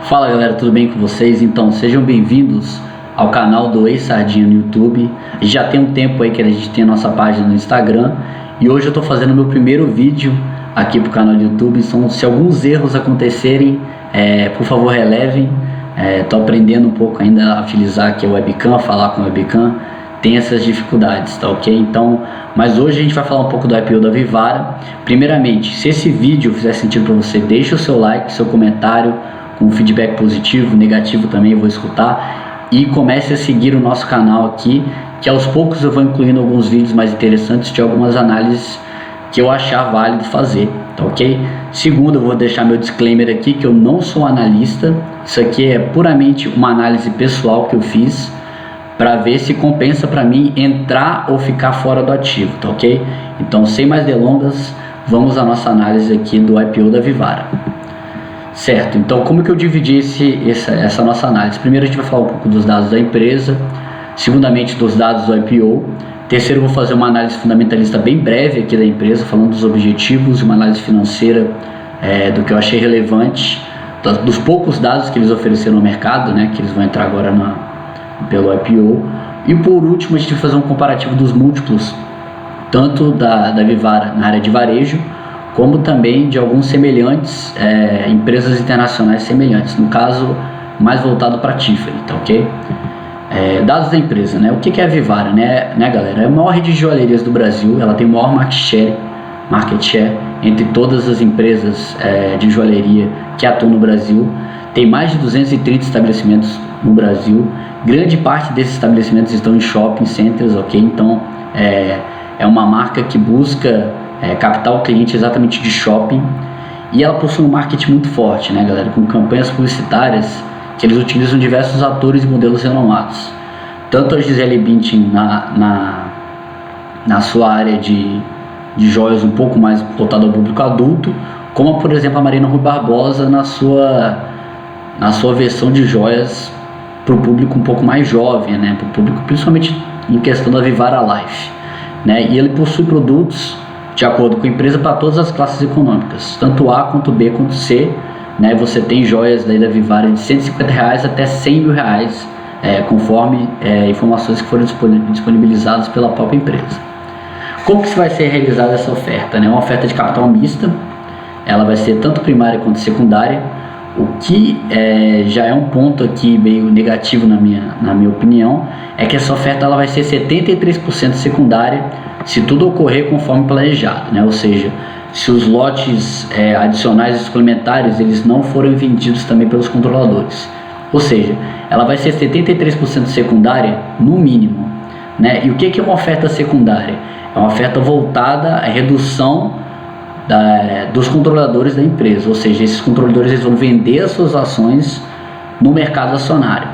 Fala galera, tudo bem com vocês? Então sejam bem-vindos ao canal do Ex-Sardinha no YouTube. Já tem um tempo aí que a gente tem a nossa página no Instagram e hoje eu estou fazendo meu primeiro vídeo aqui pro canal do YouTube. Então, se alguns erros acontecerem, por favor relevem. Estou aprendendo um pouco ainda a utilizar aqui a webcam, a falar com a webcam. Tem essas dificuldades, tá ok? Então, mas hoje a gente vai falar um pouco do IPO da Vivara. Primeiramente, se esse vídeo fizer sentido para você, deixa o seu like, seu comentário com feedback positivo, negativo também eu vou escutar, e comece a seguir o nosso canal aqui, que aos poucos eu vou incluindo alguns vídeos mais interessantes de algumas análises que eu achar válido fazer, tá ok? Segundo, eu vou deixar meu disclaimer aqui que eu não sou analista. Isso aqui é puramente uma análise pessoal que eu fiz para ver se compensa para mim entrar ou ficar fora do ativo, tá ok? Então, sem mais delongas, vamos à nossa análise aqui do IPO da Vivara. Certo, então como que eu dividi essa nossa análise? Primeiro a gente vai falar um pouco dos dados da empresa, segundamente dos dados do IPO, terceiro eu vou fazer uma análise fundamentalista bem breve aqui da empresa, falando dos objetivos, uma análise financeira do que eu achei relevante, dos poucos dados que eles ofereceram no mercado, né, que eles vão entrar agora pelo IPO, e por último a gente vai fazer um comparativo dos múltiplos, tanto da Vivara na área de varejo, como também de alguns semelhantes, empresas internacionais semelhantes, no caso mais voltado para Tiffany, tá ok? Dados da empresa, né? O que é a Vivara, né galera? É a maior rede de joalherias do Brasil, ela tem o maior market share entre todas as empresas de joalheria que atuam no Brasil, tem mais de 230 estabelecimentos no Brasil, grande parte desses estabelecimentos estão em shopping centers, ok? Então é uma marca que busca captar o cliente exatamente de shopping, e ela possui um marketing muito forte, né galera, com campanhas publicitárias que eles utilizam diversos atores e modelos renomados, tanto a Gisele Bündchen na sua área de joias um pouco mais voltada ao público adulto, como por exemplo a Marina Rui Barbosa na sua versão de joias para o público um pouco mais jovem, né, para o público principalmente em questão da Vivara Life, né, e ele possui produtos de acordo com a empresa para todas as classes econômicas, tanto A quanto B quanto C, né? Você tem joias daí da Vivara de R$150 até R$100.000, conforme informações que foram disponibilizadas pela própria empresa. Como que vai ser realizada essa oferta, né? Uma oferta de capital mista, ela vai ser tanto primária quanto secundária, o que já é um ponto aqui meio negativo na minha opinião, é que essa oferta ela vai ser 73% secundária, se tudo ocorrer conforme planejado, né? Ou seja, se os lotes adicionais e suplementares eles não forem vendidos também pelos controladores. Ou seja, ela vai ser 73% secundária no mínimo, né? E o que é uma oferta secundária? É uma oferta voltada à redução dos controladores da empresa, ou seja, esses controladores eles vão vender as suas ações no mercado acionário.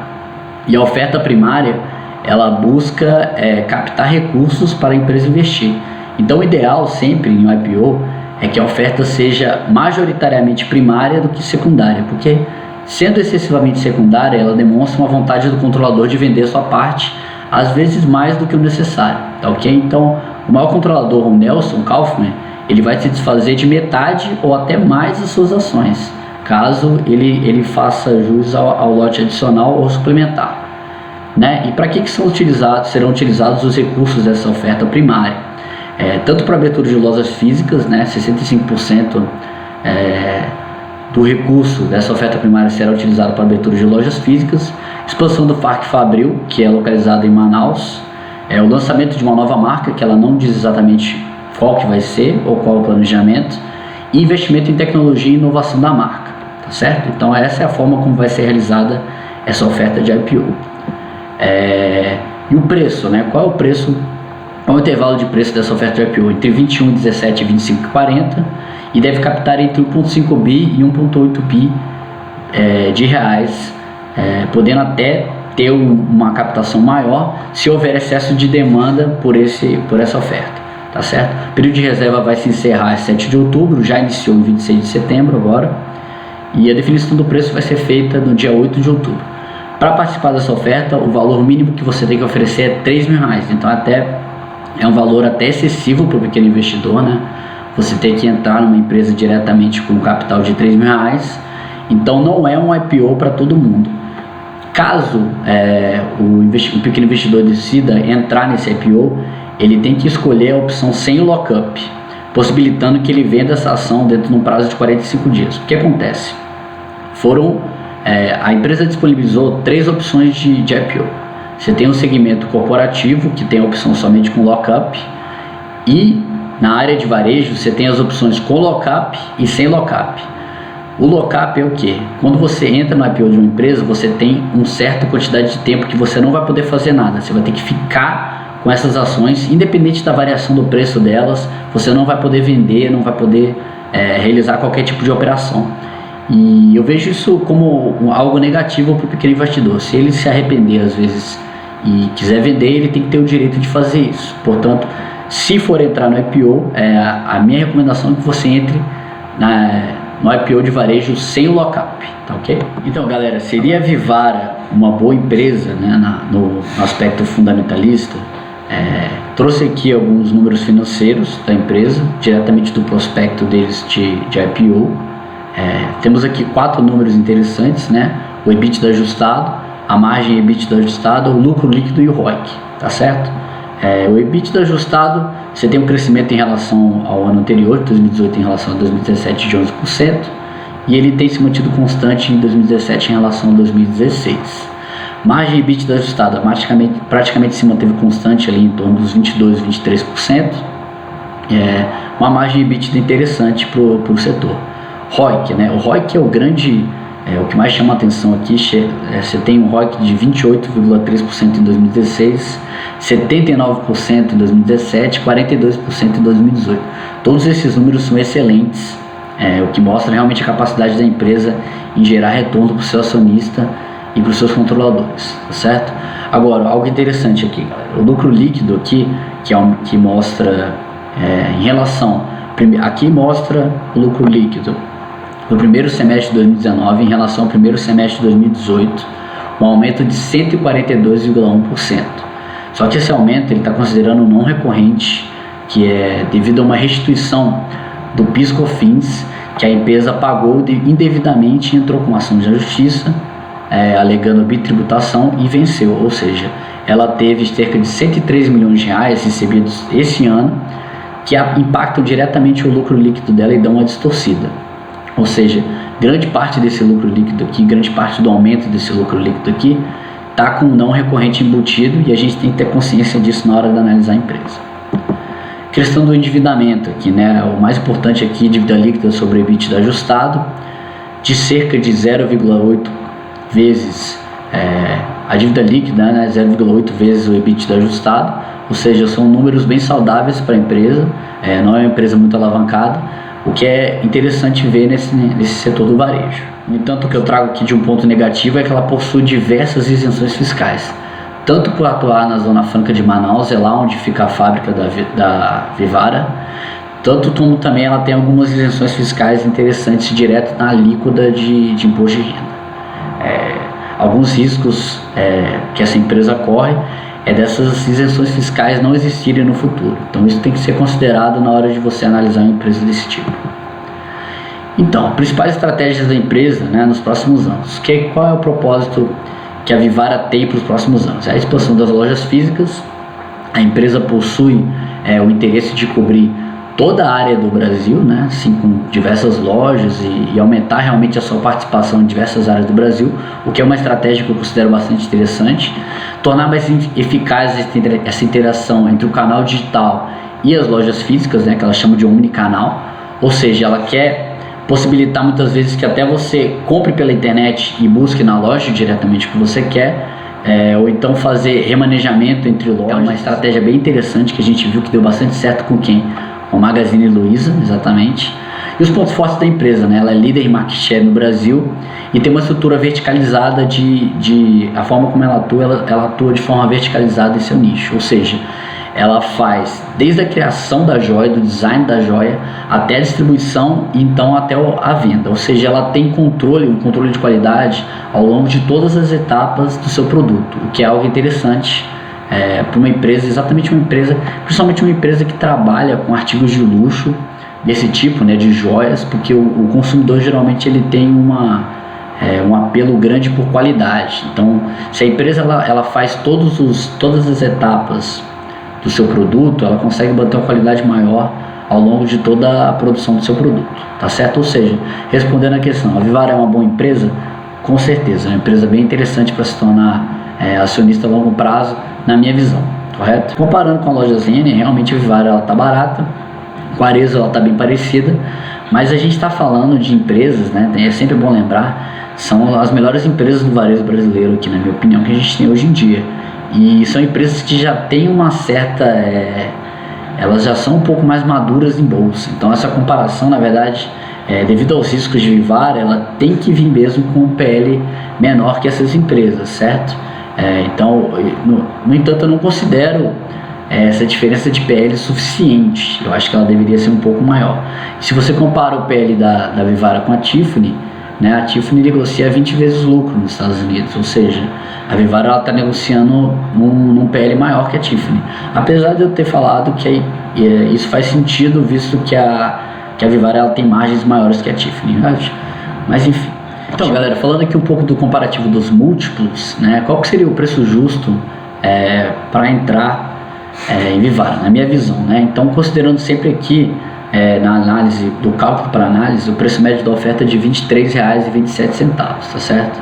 E a oferta primária ela busca captar recursos para a empresa investir. Então o ideal sempre em um IPO é que a oferta seja majoritariamente primária do que secundária, porque sendo excessivamente secundária, ela demonstra uma vontade do controlador de vender a sua parte, às vezes mais do que o necessário, tá ok? Então o maior controlador, o Nelson Kaufman, ele vai se desfazer de metade ou até mais das suas ações, caso ele faça jus ao lote adicional ou suplementar, né? E para que serão utilizados os recursos dessa oferta primária? Tanto para abertura de lojas físicas, né? 65% do recurso dessa oferta primária será utilizado para abertura de lojas físicas, expansão do Parque Fabril, que é localizado em Manaus, o lançamento de uma nova marca, que ela não diz exatamente qual que vai ser ou qual o planejamento, e investimento em tecnologia e inovação da marca, tá certo? Então essa é a forma como vai ser realizada essa oferta de IPO. E o preço, né? Qual é o preço? Qual é o intervalo de preço dessa oferta de IPO? Entre 21,17 e 25,40, e deve captar entre 1,5 bi e 1,8 bi de reais, podendo até ter uma captação maior se houver excesso de demanda por essa oferta, tá certo? O período de reserva vai se encerrar em 7 de outubro, já iniciou em 26 de setembro agora, e a definição do preço vai ser feita no dia 8 de outubro. Para participar dessa oferta, o valor mínimo que você tem que oferecer é R$3.000, então é um valor até excessivo para o pequeno investidor, né? Você tem que entrar numa empresa diretamente com um capital de R$3.000 Então não é um IPO para todo mundo. Caso o pequeno investidor decida entrar nesse IPO, ele tem que escolher a opção sem o lockup, possibilitando que ele venda essa ação dentro de um prazo de 45 dias. O que acontece? A empresa disponibilizou 3 opções de IPO. Você tem um segmento corporativo, que tem a opção somente com lockup, e na área de varejo você tem as opções com lockup e sem lockup. O lockup é o que? Quando você entra no IPO de uma empresa, você tem uma certa quantidade de tempo que você não vai poder fazer nada. Você vai ter que ficar com essas ações, independente da variação do preço delas, você não vai poder vender, não vai poder realizar qualquer tipo de operação. E eu vejo isso como algo negativo para o pequeno investidor. Se ele se arrepender às vezes e quiser vender, ele tem que ter o direito de fazer isso. Portanto, se for entrar no IPO, a minha recomendação é que você entre no IPO de varejo sem o lockup, tá ok? Então, galera, seria a Vivara uma boa empresa, né, no aspecto fundamentalista? Trouxe aqui alguns números financeiros da empresa, diretamente do prospecto deles de IPO. Temos aqui 4 números interessantes, né? O EBITDA ajustado, a margem EBITDA ajustada, o lucro líquido e o ROIC, tá certo? O EBITDA ajustado, você tem um crescimento em relação ao ano anterior, 2018 em relação a 2017 de 11%, e ele tem se mantido constante em 2017 em relação a 2016. Margem EBITDA ajustada praticamente se manteve constante ali em torno dos 22, 23%, uma margem EBITDA interessante para o setor. ROIC, né? O ROIC é o que mais chama a atenção aqui. Você tem um ROIC de 28,3% em 2016, 79% em 2017, 42% em 2018. Todos esses números são excelentes, o que mostra realmente a capacidade da empresa em gerar retorno para o seu acionista e para os seus controladores, tá certo? Agora, algo interessante aqui, galera, o lucro líquido aqui, que mostra em relação, aqui mostra o lucro líquido no primeiro semestre de 2019 em relação ao primeiro semestre de 2018, um aumento de 142,1%. Só que esse aumento ele está considerando não recorrente, que é devido a uma restituição do PIS/COFINS que a empresa pagou indevidamente e entrou com ação de justiça, alegando bitributação e venceu, ou seja, ela teve cerca de 103 milhões de reais recebidos esse ano, que impactam diretamente o lucro líquido dela e dão uma distorcida. Ou seja, grande parte desse lucro líquido aqui, grande parte do aumento desse lucro líquido aqui, está com um não recorrente embutido, e a gente tem que ter consciência disso na hora de analisar a empresa. Questão do endividamento aqui, né? O mais importante aqui, dívida líquida sobre EBITDA ajustado, de cerca de 0,8 vezes a dívida líquida, né? 0,8 vezes o EBITDA ajustado, ou seja, são números bem saudáveis para a empresa, não é uma empresa muito alavancada, o que é interessante ver nesse setor do varejo. No entanto, o que eu trago aqui de um ponto negativo é que ela possui diversas isenções fiscais, tanto por atuar na Zona Franca de Manaus, é lá onde fica a fábrica da Vivara, tanto como também ela tem algumas isenções fiscais interessantes direto na alíquota de imposto de renda. Alguns riscos que essa empresa corre dessas isenções fiscais não existirem no futuro. Então isso tem que ser considerado na hora de você analisar uma empresa desse tipo. Então, principais estratégias da empresa, né, nos próximos anos. Qual é o propósito que a Vivara tem para os próximos anos? É a expansão das lojas físicas. A empresa possui o interesse de cobrir toda a área do Brasil, né, assim, com diversas lojas e aumentar realmente a sua participação em diversas áreas do Brasil, o que é uma estratégia que eu considero bastante interessante. Tornar mais eficaz essa interação entre o canal digital e as lojas físicas, né, que ela chama de omnicanal, ou seja, ela quer possibilitar muitas vezes que até você compre pela internet e busque na loja diretamente o que você quer, ou então fazer remanejamento entre lojas. É uma estratégia bem interessante que a gente viu que deu bastante certo com quem? Com a Magazine Luiza, exatamente. E os pontos fortes da empresa, né? Ela é líder em market share no Brasil e tem uma estrutura verticalizada a forma como ela atua de forma verticalizada em seu nicho, ou seja, ela faz desde a criação da joia, do design da joia, até a distribuição e então até a venda, ou seja, ela tem um controle de qualidade ao longo de todas as etapas do seu produto, o que é algo interessante para uma empresa, principalmente uma empresa que trabalha com artigos de luxo desse tipo, né, de joias, porque o consumidor geralmente ele tem uma um apelo grande por qualidade. Então, se a empresa ela faz todas as etapas do seu produto, ela consegue manter uma qualidade maior ao longo de toda a produção do seu produto, tá certo? Ou seja, respondendo a questão, a Vivara é uma boa empresa? Com certeza, é uma empresa bem interessante para se tornar acionista a longo prazo, na minha visão, correto? Comparando com a loja Zene, realmente a Vivara está barata, com a Arezzo ela está bem parecida, mas a gente está falando de empresas, né? É sempre bom lembrar, são as melhores empresas do varejo brasileiro aqui, na minha opinião, que a gente tem hoje em dia, e são empresas que já têm uma certa... elas já são um pouco mais maduras em bolsa, então essa comparação, na verdade, devido aos riscos de Vivara, ela tem que vir mesmo com um PL menor que essas empresas, certo? Então, no entanto, eu não considero essa diferença de PL suficiente. Eu acho que ela deveria ser um pouco maior. Se você compara o PL da Vivara com a Tiffany, né, a Tiffany negocia 20 vezes lucro nos Estados Unidos, ou seja, a Vivara está negociando num PL maior que a Tiffany. Apesar de eu ter falado que isso faz sentido, visto que a Vivara ela tem margens maiores que a Tiffany, mas enfim. Então, galera, falando aqui um pouco do comparativo dos múltiplos, né, qual que seria o preço justo para entrar em Vivara, na minha visão, né? Então, considerando sempre aqui na análise do cálculo para análise, o preço médio da oferta é de R$ 23,27, tá certo?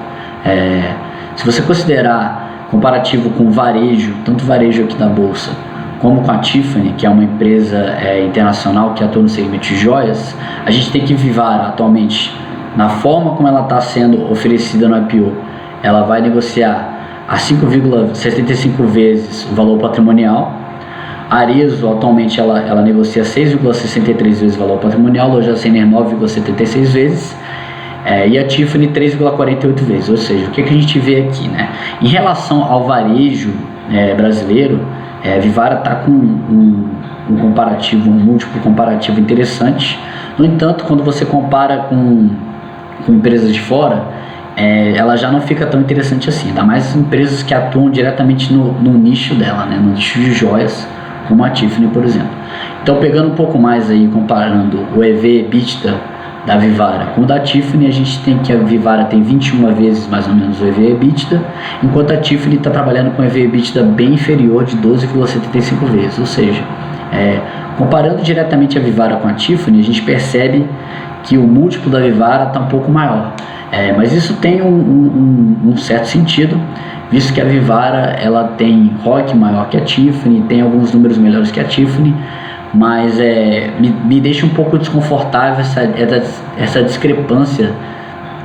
Se você considerar comparativo com varejo, tanto varejo aqui da bolsa como com a Tiffany, que é uma empresa internacional que atua no segmento de joias, a gente tem que Vivara atualmente, na forma como ela está sendo oferecida no IPO, ela vai negociar a 5,75 vezes o valor patrimonial. A Arezzo atualmente ela negocia 6,63 vezes o valor patrimonial, a loja Renner 9,76 vezes, e a Tiffany 3,48 vezes. Ou seja, o que a gente vê aqui, né? Em relação ao varejo brasileiro, a Vivara está com um múltiplo comparativo interessante. No entanto, quando você compara com empresas de fora, ela já não fica tão interessante assim, ainda mais empresas que atuam diretamente no nicho dela, né? No nicho de joias, como a Tiffany, por exemplo. Então, pegando um pouco mais aí, comparando o EV/EBITDA da Vivara com o da Tiffany, a gente tem que a Vivara tem 21 vezes mais ou menos o EV/EBITDA, enquanto a Tiffany está trabalhando com EV/EBITDA bem inferior, de 12,75 vezes. Ou seja, comparando diretamente a Vivara com a Tiffany, a gente percebe que o múltiplo da Vivara está um pouco maior. Mas isso tem um certo sentido, visto que a Vivara ela tem ROIC maior que a Tiffany, tem alguns números melhores que a Tiffany, mas me deixa um pouco desconfortável essa discrepância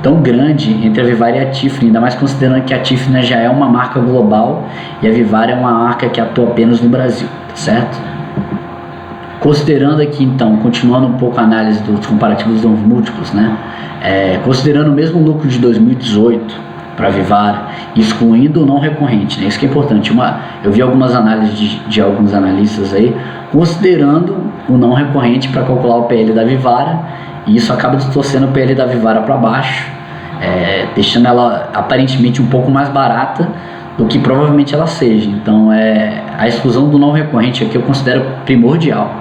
tão grande entre a Vivara e a Tiffany, ainda mais considerando que a Tiffany já é uma marca global e a Vivara é uma marca que atua apenas no Brasil, tá certo? Considerando aqui então, continuando um pouco a análise dos comparativos dos múltiplos, né? Considerando o mesmo lucro de 2018 para a Vivara, excluindo o não recorrente, né? Isso que é importante. Eu vi algumas análises de alguns analistas aí, considerando o não recorrente para calcular o PL da Vivara, e isso acaba distorcendo o PL da Vivara para baixo, deixando ela aparentemente um pouco mais barata do que provavelmente ela seja. Então, a exclusão do não recorrente aqui eu considero primordial.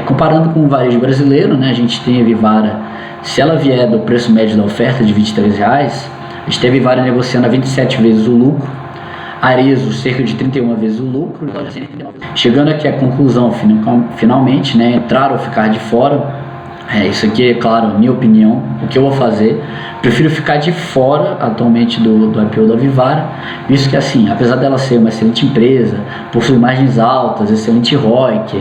Comparando com o varejo brasileiro, né, a gente tem a Vivara, se ela vier do preço médio da oferta de R$ 23, a gente tem a Vivara negociando a 27 vezes o lucro, a Arezzo cerca de 31 vezes o lucro, chegando aqui à conclusão, finalmente, né, entrar ou ficar de fora. Isso aqui é, claro, minha opinião, o que eu vou fazer. Prefiro ficar de fora atualmente do IPO da Vivara, visto que, assim, apesar dela ser uma excelente empresa, possui margens altas, excelente ROIC,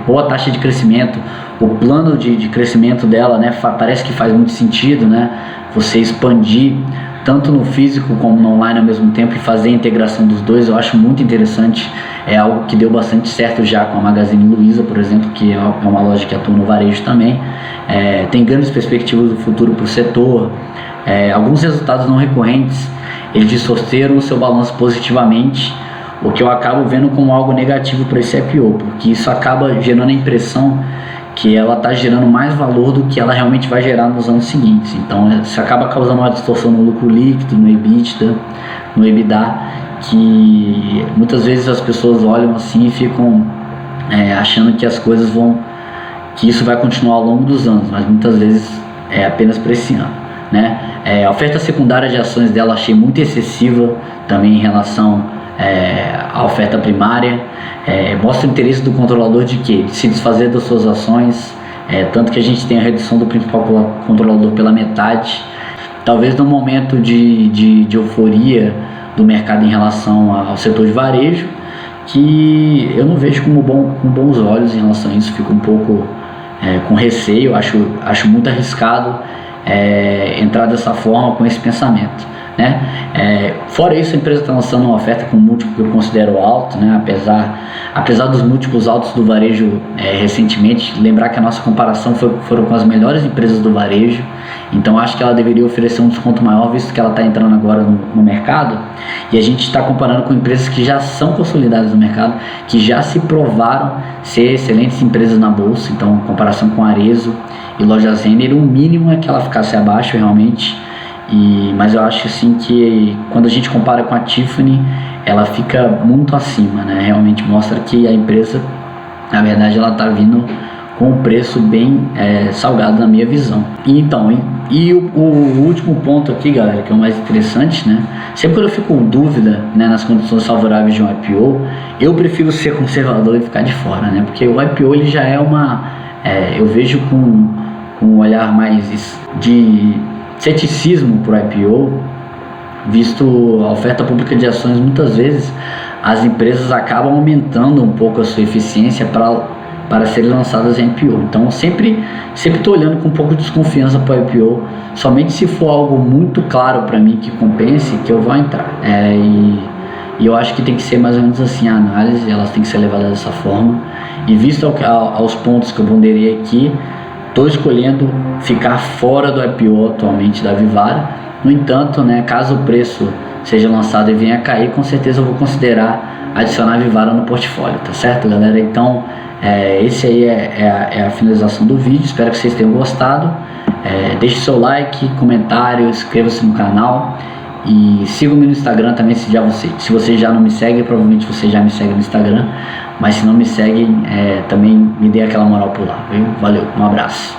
boa taxa de crescimento, o plano de crescimento dela, né, parece que faz muito sentido, né, você expandir tanto no físico como no online ao mesmo tempo e fazer a integração dos dois. Eu acho muito interessante, é algo que deu bastante certo já com a Magazine Luiza, por exemplo, que é uma loja que atua no varejo também. Tem grandes perspectivas do futuro para o setor. Alguns resultados não recorrentes, eles distorceram o seu balanço positivamente, o que eu acabo vendo como algo negativo para esse IPO, porque isso acaba gerando a impressão que ela está gerando mais valor do que ela realmente vai gerar nos anos seguintes. Então isso acaba causando uma distorção no lucro líquido, no EBITDA, no EBITDA, que muitas vezes as pessoas olham assim e ficam achando que as coisas que isso vai continuar ao longo dos anos, mas muitas vezes é apenas para esse ano. né? A oferta secundária de ações dela achei muito excessiva também em relação à oferta primária. Mostra o interesse do controlador de quê? De se desfazer das suas ações, tanto que a gente tem a redução do principal controlador pela metade. Talvez no momento de euforia do mercado em relação ao setor de varejo, que eu não vejo com bons olhos em relação a isso, fico um pouco com receio, acho muito arriscado entrar dessa forma com esse pensamento, né? Fora isso, a empresa está lançando uma oferta com múltiplo que eu considero alto, né? Apesar dos múltiplos altos do varejo recentemente, lembrar que a nossa comparação foram com as melhores empresas do varejo, então acho que ela deveria oferecer um desconto maior, visto que ela está entrando agora no mercado, e a gente está comparando com empresas que já são consolidadas no mercado, que já se provaram ser excelentes empresas na bolsa. Então, em comparação com a Arezzo e Lojas Renner, o mínimo é que ela ficasse abaixo realmente, mas eu acho assim que quando a gente compara com a Tiffany, ela fica muito acima, né? Realmente mostra que a empresa, na verdade, ela está vindo com um preço bem salgado na minha visão. E o último ponto aqui, galera, que é o mais interessante, né? Sempre quando eu fico com dúvida, né, nas condições favoráveis de um IPO, eu prefiro ser conservador e ficar de fora, né? Porque o IPO ele já é eu vejo com um olhar mais de ceticismo por IPO, visto a oferta pública de ações. Muitas vezes as empresas acabam aumentando um pouco a sua eficiência para serem lançadas em IPO. Então sempre estou olhando com um pouco de desconfiança para o IPO, somente se for algo muito claro para mim que compense, que eu vou entrar. E eu acho que tem que ser mais ou menos assim a análise, elas têm que ser levadas dessa forma. E visto aos pontos que eu ponderei aqui, estou escolhendo ficar fora do IPO atualmente da Vivara. No entanto, né, caso o preço seja lançado e venha a cair, com certeza eu vou considerar adicionar a Vivara no portfólio, tá certo, galera? Então, esse aí é a finalização do vídeo. Espero que vocês tenham gostado. Deixe seu like, comentário, inscreva-se no canal e siga-me no Instagram também. Se você já não me segue, provavelmente você já me segue no Instagram, mas se não me segue, também me dê aquela moral por lá, viu? Valeu, um abraço.